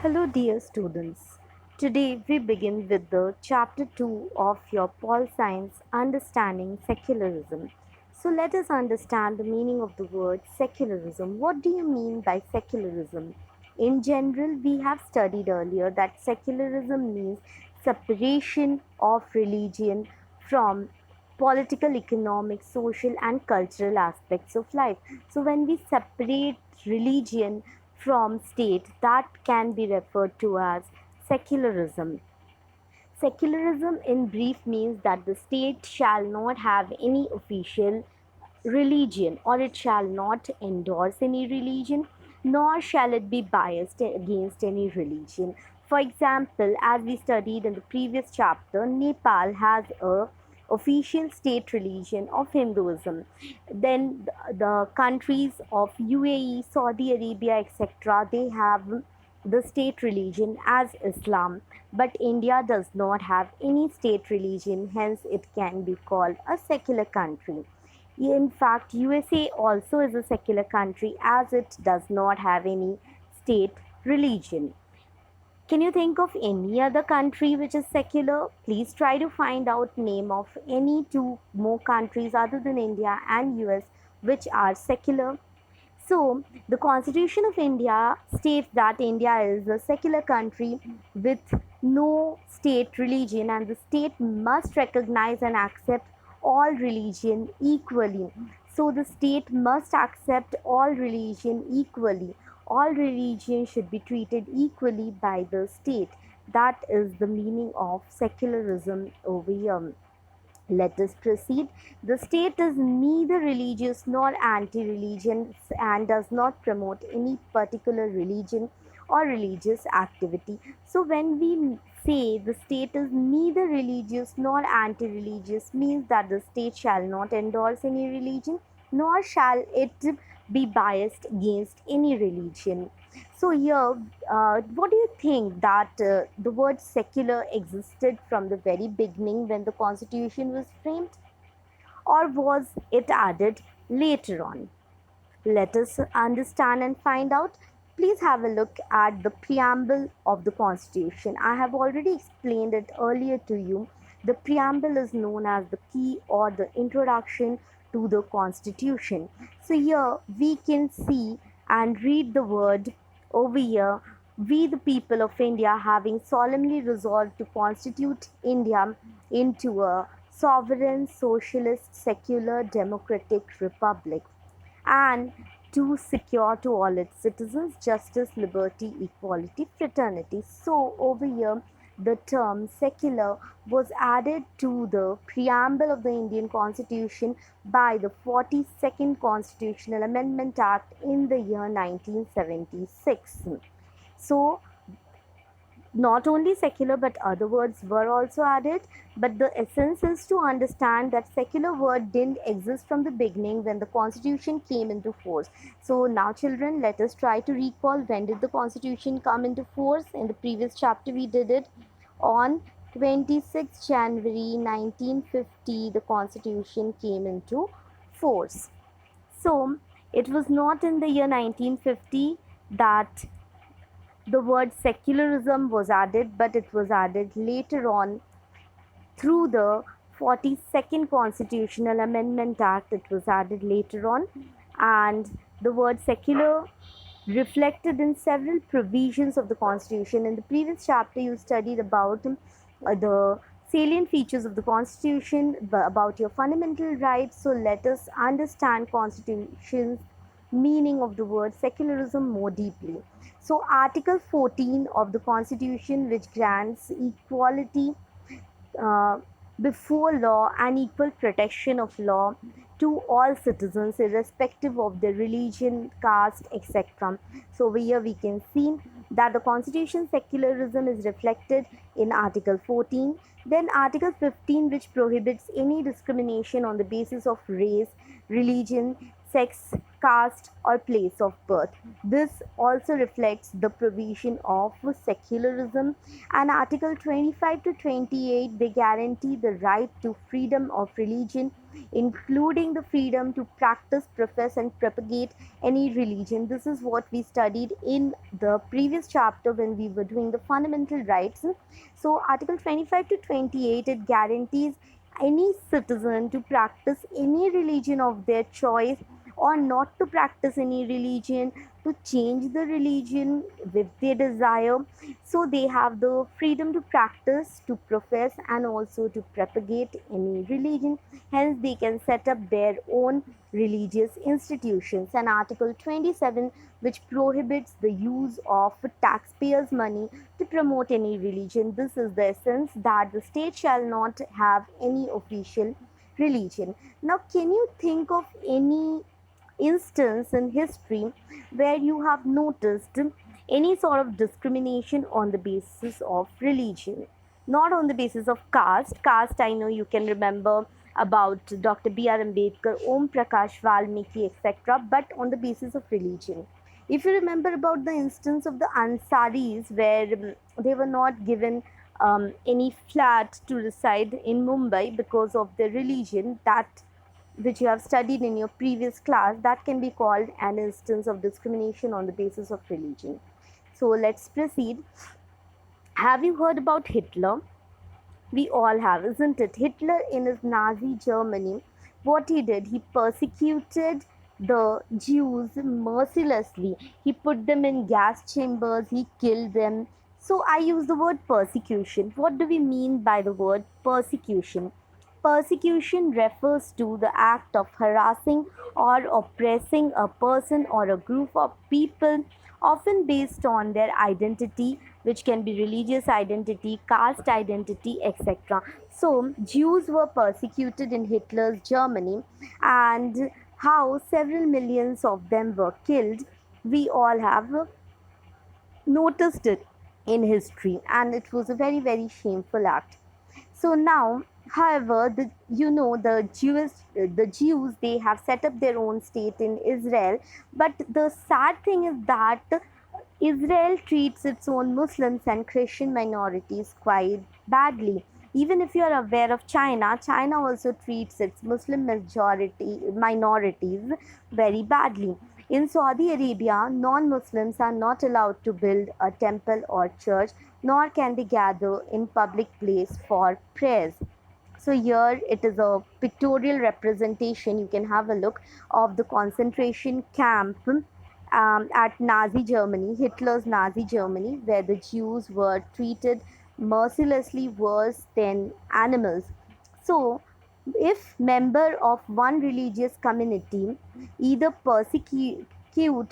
Hello, dear students. Today we begin with the chapter 2 of your Pol Science Understanding Secularism. So, let us understand the meaning of the word secularism. What do you mean by secularism? In general, we have studied earlier that secularism means separation of religion from political, economic, social, and cultural aspects of life. So, when we separate religion from state, that can be referred to as secularism. Secularism, in brief, means that the state shall not have any official religion, or it shall not endorse any religion, nor shall it be biased against any religion. For example, as we studied in the previous chapter, Nepal has a official state religion of Hinduism. Then the countries of UAE, Saudi Arabia, etc., they have the state religion as Islam, but India does not have any state religion, hence it can be called a secular country. In fact, USA also is a secular country as it does not have any state religion. Can you think of any other country which is secular? Please try to find out name of any two more countries other than India and US which are secular. So, the Constitution of India states that India is a secular country with no state religion, and the state must recognize and accept all religion equally. So, the state must accept all religion equally. All religion should be treated equally by the state. That is the meaning of secularism over here. Let us proceed. The state is neither religious nor anti religion and does not promote any particular religion or religious activity. So, when we say the state is neither religious nor anti religious, means that the state shall not endorse any religion nor shall it be biased against any religion. So here, what do you think that the word secular existed from the very beginning when the constitution was framed, or was it added later on? Let us understand and find out. Please have a look at the preamble of the Constitution. I have already explained it earlier to you. The preamble is known as the key or the introduction to the Constitution. So, here we can see and read the word over here. We, the people of India, having solemnly resolved to constitute India into a sovereign, socialist, secular, democratic republic, and to secure to all its citizens justice, liberty, equality, fraternity. So, over here, the term secular was added to the preamble of the Indian Constitution by the 42nd Constitutional Amendment Act in the year 1976. So, not only secular but other words were also added, but the essence is to understand that secular word didn't exist from the beginning when the constitution came into force. So now children, let us try to recall when did the constitution come into force. In the previous chapter we did it on 26 January 1950. The constitution came into force. So it was not in the year 1950 that the word secularism was added, but it was added later on through the 42nd Constitutional Amendment Act. It was added later on, and the word secular reflected in several provisions of the Constitution. In the previous chapter, you studied about the salient features of the Constitution, about your fundamental rights. So let us understand Constitution's meaning of the word secularism more deeply. So, Article 14 of the Constitution, which grants equality uh, before law and equal protection of law to all citizens, irrespective of their religion, caste, etc. So, over here we can see that the Constitution secularism is reflected in Article 14. Then, Article 15, which prohibits any discrimination on the basis of race, religion, sex, caste, or place of birth. This also reflects the provision of secularism. And Article 25 to 28, they guarantee the right to freedom of religion, including the freedom to practice, profess, and propagate any religion. This is what we studied in the previous chapter when we were doing the fundamental rights. So, Article 25 to 28, it guarantees any citizen to practice any religion of their choice or not to practice any religion, to change the religion if they desire. So they have the freedom to practice, to profess, and also to propagate any religion. Hence, they can set up their own religious institutions. And Article 27, which prohibits the use of taxpayers' money to promote any religion. This is the essence, that the state shall not have any official religion. Now, can you think of any instance in history where you have noticed any sort of discrimination on the basis of religion, not on the basis of caste? I know you can remember about Dr. B.R. Ambedkar, Om Prakash Valmiki, etc., but on the basis of religion. If you remember about the instance of the Ansaris, where they were not given any flat to reside in Mumbai because of their religion, that which you have studied in your previous class, that can be called an instance of discrimination on the basis of religion. So let's proceed. Have you heard about Hitler? We all have, isn't it? Hitler, in his Nazi Germany, what he did, he persecuted the Jews mercilessly. He put them in gas chambers, he killed them. So I use the word persecution. What do we mean by the word persecution? Persecution refers to the act of harassing or oppressing a person or a group of people, often based on their identity, which can be religious identity, caste identity, etc. So, Jews were persecuted in Hitler's Germany, and how several millions of them were killed, we all have noticed it in history, and it was a very, very shameful act. So now, however, the Jews, they have set up their own state in Israel. But the sad thing is that Israel treats its own Muslims and Christian minorities quite badly. Even if you are aware of China, China also treats its Muslim majority minorities very badly. In Saudi Arabia, non-Muslims are not allowed to build a temple or church, nor can they gather in public place for prayers. So here it is a pictorial representation, you can have a look, of the concentration camp at Nazi Germany, Hitler's Nazi Germany, where the Jews were treated mercilessly worse than animals. So, if member of one religious community either persecute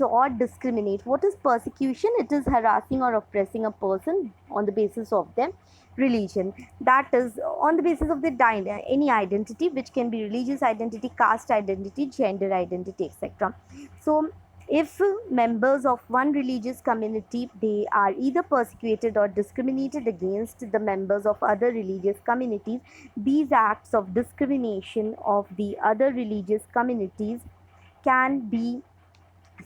or discriminate. What is persecution? It is harassing or oppressing a person on the basis of their religion. That is on the basis of their any identity, which can be religious identity, caste identity, gender identity, etc. So if members of one religious community, they are either persecuted or discriminated against the members of other religious communities, these acts of discrimination of the other religious communities can be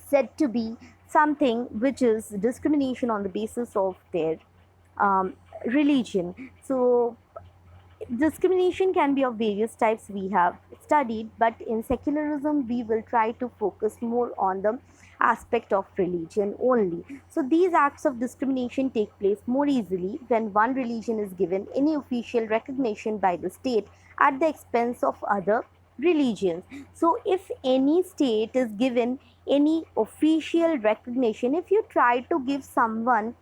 said to be something which is discrimination on the basis of their um, religion. So discrimination can be of various types we have studied, but in secularism we will try to focus more on the aspect of religion only. So these acts of discrimination take place more easily when one religion is given any official recognition by the state at the expense of other religions. So if any state is given any official recognition, if you try to give someone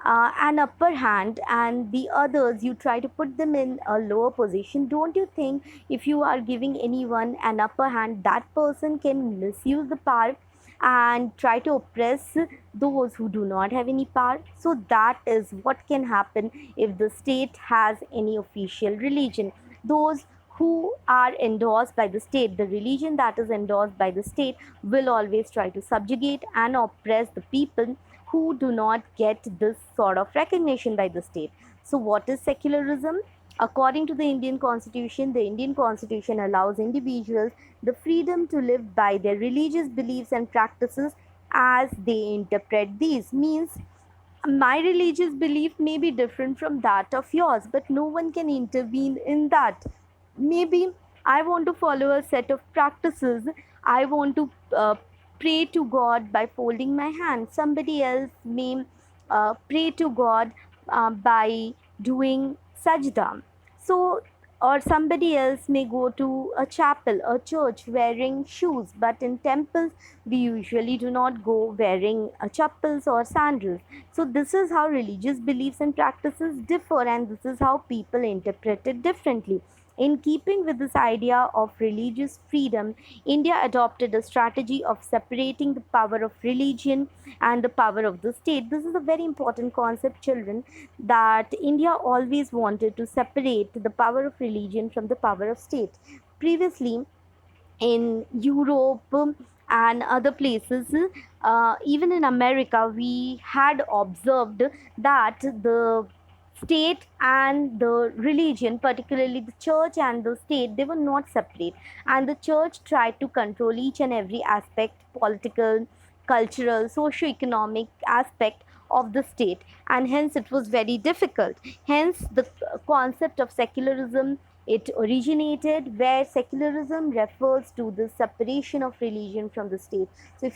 an upper hand and the others you try to put them in a lower position, don't you think if you are giving anyone an upper hand, that person can misuse the power and try to oppress those who do not have any power? So that is what can happen if the state has any official religion. Those who are endorsed by the state, the religion that is endorsed by the state, will always try to subjugate and oppress the people who do not get this sort of recognition by the state. So what is secularism? According to the Indian Constitution allows individuals the freedom to live by their religious beliefs and practices as they interpret these. Means my religious belief may be different from that of yours, but no one can intervene in that. Maybe I want to follow a set of practices. I want to pray to God by folding my hands. Somebody else may pray to God by doing sajda. So, or somebody else may go to a chapel, a church wearing shoes, but in temples we usually do not go wearing chappals or sandals. So, this is how religious beliefs and practices differ, and this is how people interpret it differently. In keeping with this idea of religious freedom, India adopted a strategy of separating the power of religion and the power of the state. This is a very important concept, children, that India always wanted to separate the power of religion from the power of state. Previously, in Europe and other places, even in America, we had observed that the state and the religion, particularly the church and the state, they were not separate. And the church tried to control each and every aspect, political, cultural, socio-economic aspect of the state, and hence it was very difficult. Hence the concept of secularism, it originated, where secularism refers to the separation of religion from the state. So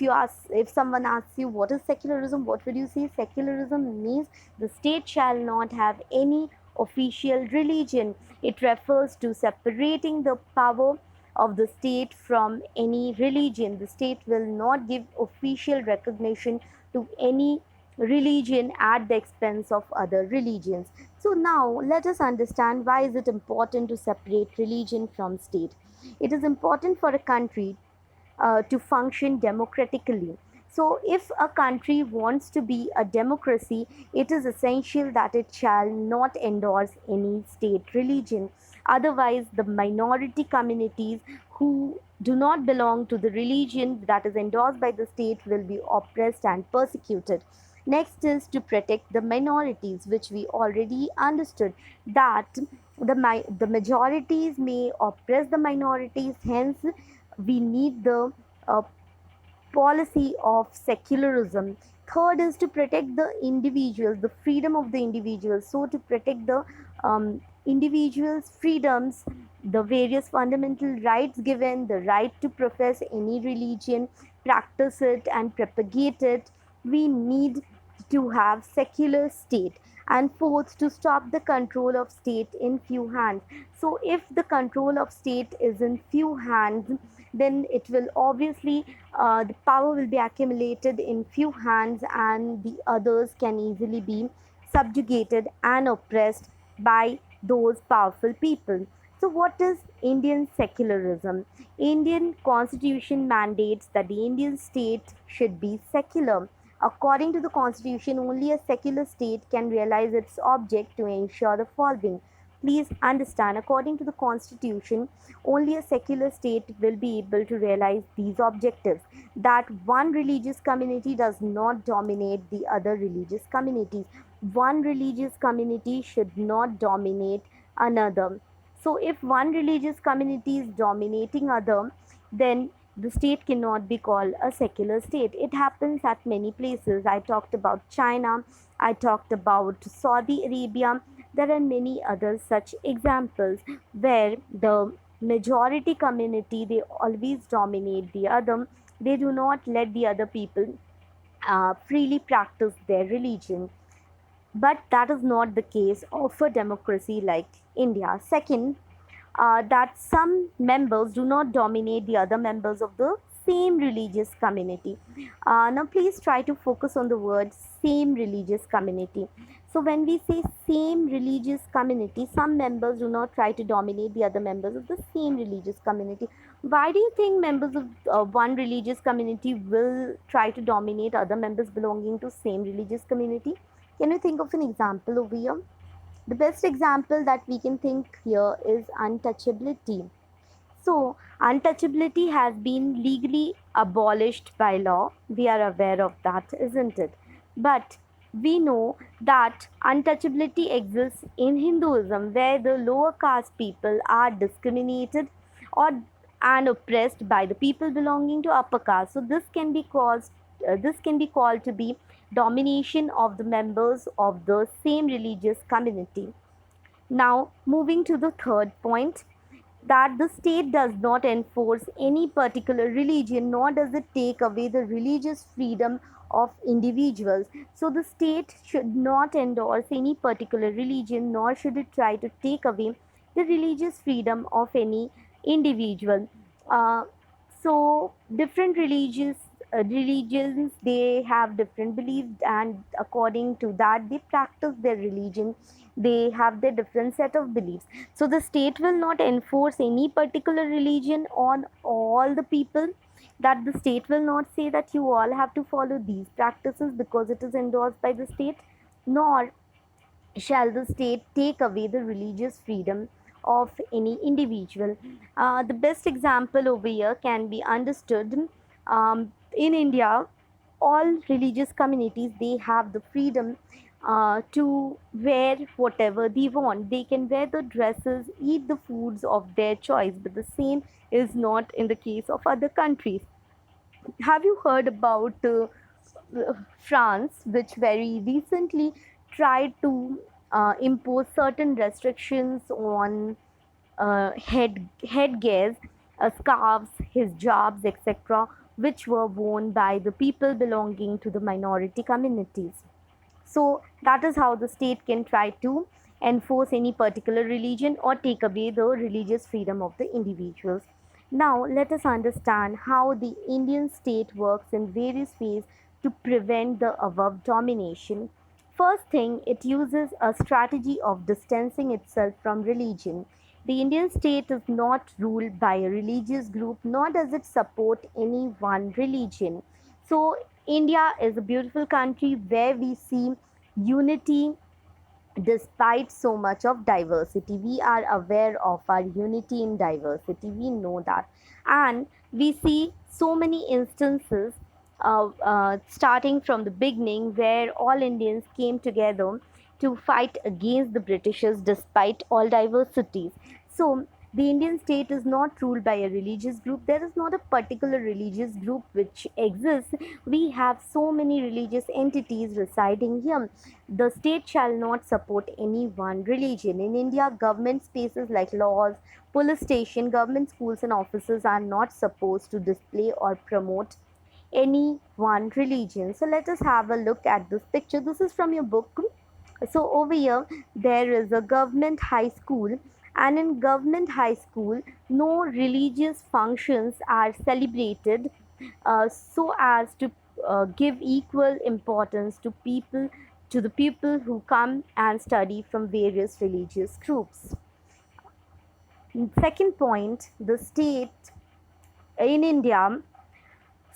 if someone asks you what is secularism, what would you say? Secularism means the state shall not have any official religion. It refers to separating the power of the state from any religion. The state will not give official recognition to any religion at the expense of other religions. So now let us understand why is it important to separate religion from state. It is important for a country to function democratically. So, if a country wants to be a democracy, it is essential that it shall not endorse any state religion. Otherwise, the minority communities who do not belong to the religion that is endorsed by the state will be oppressed and persecuted. Next is to protect the minorities, which we already understood that the majorities may oppress the minorities, hence we need the uh, policy of secularism. Third is to protect the individuals, the freedom of the individuals. So, to protect the individuals' freedoms, the various fundamental rights given, the right to profess any religion, practice it, and propagate it, we need to have secular state. And fourth, to stop the control of state in few hands. So if the control of state is in few hands, then it will obviously the power will be accumulated in few hands, and the others can easily be subjugated and oppressed by those powerful people. So what is Indian secularism? Indian constitution mandates that the Indian state should be secular. According to the constitution, only a secular state can realize its object to ensure the following. Please understand, according to the constitution, only a secular state will be able to realize these objectives, that one religious community does not dominate the other religious communities. One religious community should not dominate another. So if one religious community is dominating other, then the state cannot be called a secular state. It happens at many places. I talked about China, I talked about Saudi Arabia. There are many other such examples where the majority community, they always dominate the other. They do not let the other people freely practice their religion. But that is not the case of a democracy like India. Second, that some members do not dominate the other members of the same religious community. Now, please try to focus on the word same religious community. So, when we say same religious community, some members do not try to dominate the other members of the same religious community. Why do you think members of one religious community will try to dominate other members belonging to same religious community? Can you think of an example over here? The best example that we can think here is untouchability. So, untouchability has been legally abolished by law. We are aware of that, isn't it? But We know that untouchability exists in Hinduism, where the lower caste people are discriminated or and oppressed by the people belonging to upper caste. So this can be called to be domination of the members of the same religious community. Now, moving to the third point, that the state does not enforce any particular religion, nor does it take away the religious freedom of individuals. So, the state should not endorse any particular religion, nor should it try to take away the religious freedom of any individual. Uh, so, different religions, they have different beliefs, and according to that they practice their religion. They have their different set of beliefs. So the state will not enforce any particular religion on all the people, that the state will not say that you all have to follow these practices because it is endorsed by the state, nor shall the state take away the religious freedom of any individual. The best example over here can be understood in India. All religious communities, they have the freedom to wear whatever they want. They can wear the dresses, eat the foods of their choice, but the same is not in the case of other countries. Have you heard about France, which very recently tried to impose certain restrictions on headgears, scarves, hijabs, etc., which were worn by the people belonging to the minority communities? So that is how the state can try to enforce any particular religion or take away the religious freedom of the individuals. Now let us understand how the Indian state works in various ways to prevent the above domination. First thing, it uses a strategy of distancing itself from religion. The Indian state is not ruled by a religious group, nor does it support any one religion. So, India is a beautiful country where we see unity despite so much of diversity. We are aware of our unity in diversity, we know that. And we see so many instances starting from the beginning where all Indians came together to fight against the Britishers despite all diversities. So the Indian state is not ruled by a religious group. There is not a particular religious group which exists. We have so many religious entities residing here. The state shall not support any one religion. In India, government spaces like laws, police station, government schools and offices are not supposed to display or promote any one religion. So let us have a look at this picture. This is from your book. So over here there is a government high school, and in government high school no religious functions are celebrated so as to give equal importance to the people who come and study from various religious groups. Second point, the state in India,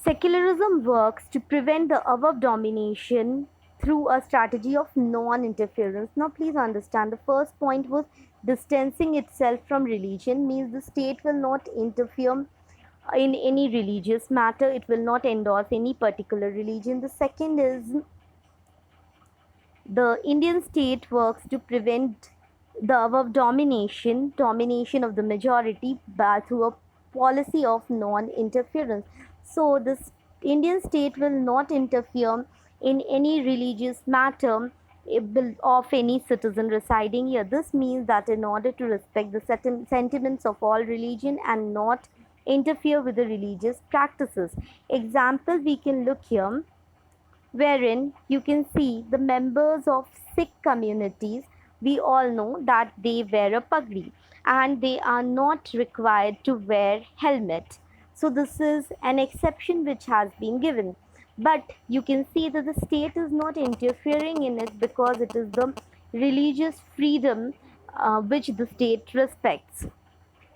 secularism works to prevent the above domination through a strategy of non interference. Now, please understand, the first point was distancing itself from religion, means the state will not interfere in any religious matter, it will not endorse any particular religion. The second is the Indian state works to prevent the above domination of the majority through a policy of non-interference. So this Indian state will not interfere in any religious matter of any citizen residing here. This means that in order to respect the sentiments of all religion and not interfere with the religious practices. Example, we can look here wherein you can see the members of Sikh communities. We all know that they wear a pagdi and they are not required to wear helmet. So this is an exception which has been given. But you can see that the state is not interfering in it because it is the religious freedom which the state respects.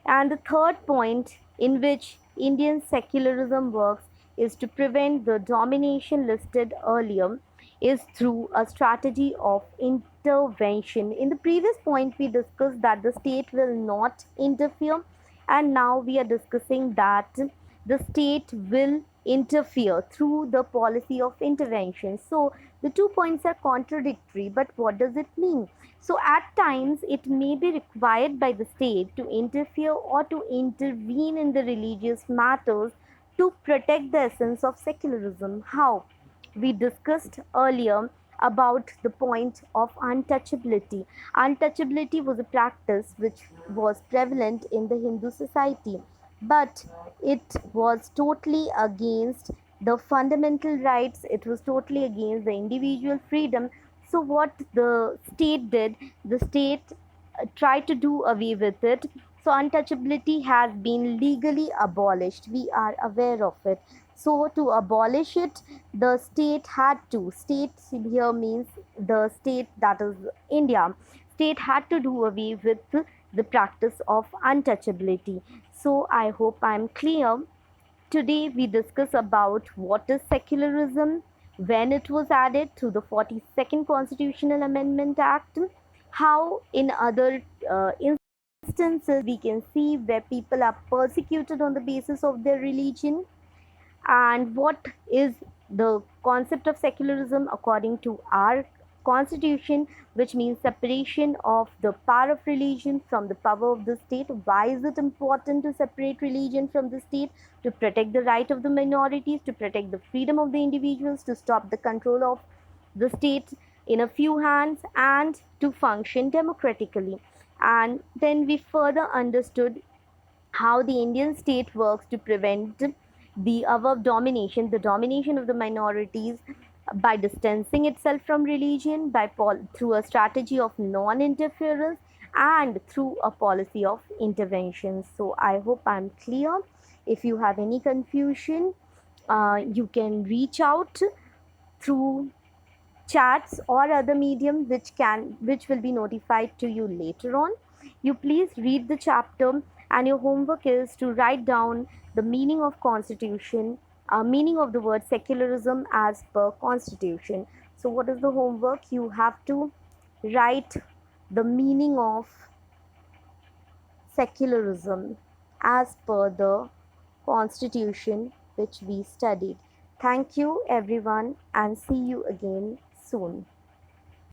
And the third point in which Indian secularism works is to prevent the domination listed earlier is through a strategy of intervention. In the previous point, we discussed that the state will not interfere, and now we are discussing that the state will interfere through the policy of intervention. So the 2 points are contradictory, but what does it mean? So at times it may be required by the state to interfere or to intervene in the religious matters to protect the essence of secularism. How? We discussed earlier about the point of untouchability. Untouchability was a practice which was prevalent in the Hindu society, but it was totally against the fundamental rights, it was totally against the individual freedom. So, what the state did, the state tried to do away with it. So, untouchability has been legally abolished. We are aware of it. So, to abolish it, the state had to. State here means the state, that is India. State had to do away with the practice of untouchability. So, I hope I'm clear. Today we discuss about what is secularism, when it was added through the 42nd Constitutional Amendment Act, how in other instances we can see where people are persecuted on the basis of their religion, and what is the concept of secularism according to our constitution, which means separation of the power of religion from the power of the state. Why is it important to separate religion from the state? To protect the right of the minorities, to protect the freedom of the individuals, to stop the control of the state in a few hands, and to function democratically. And then we further understood how the Indian state works to prevent the above domination, the domination of the minorities, by distancing itself from religion, through a strategy of non-interference, and through a policy of intervention. So I hope I'm clear. If you have any confusion, you can reach out through chats or other medium which will be notified to you later on. You please read the chapter, and your homework is to write down the meaning of constitution, meaning of the word secularism as per constitution. So what is the homework? You have to write the meaning of secularism as per the constitution which we studied. Thank you everyone, and see you again soon.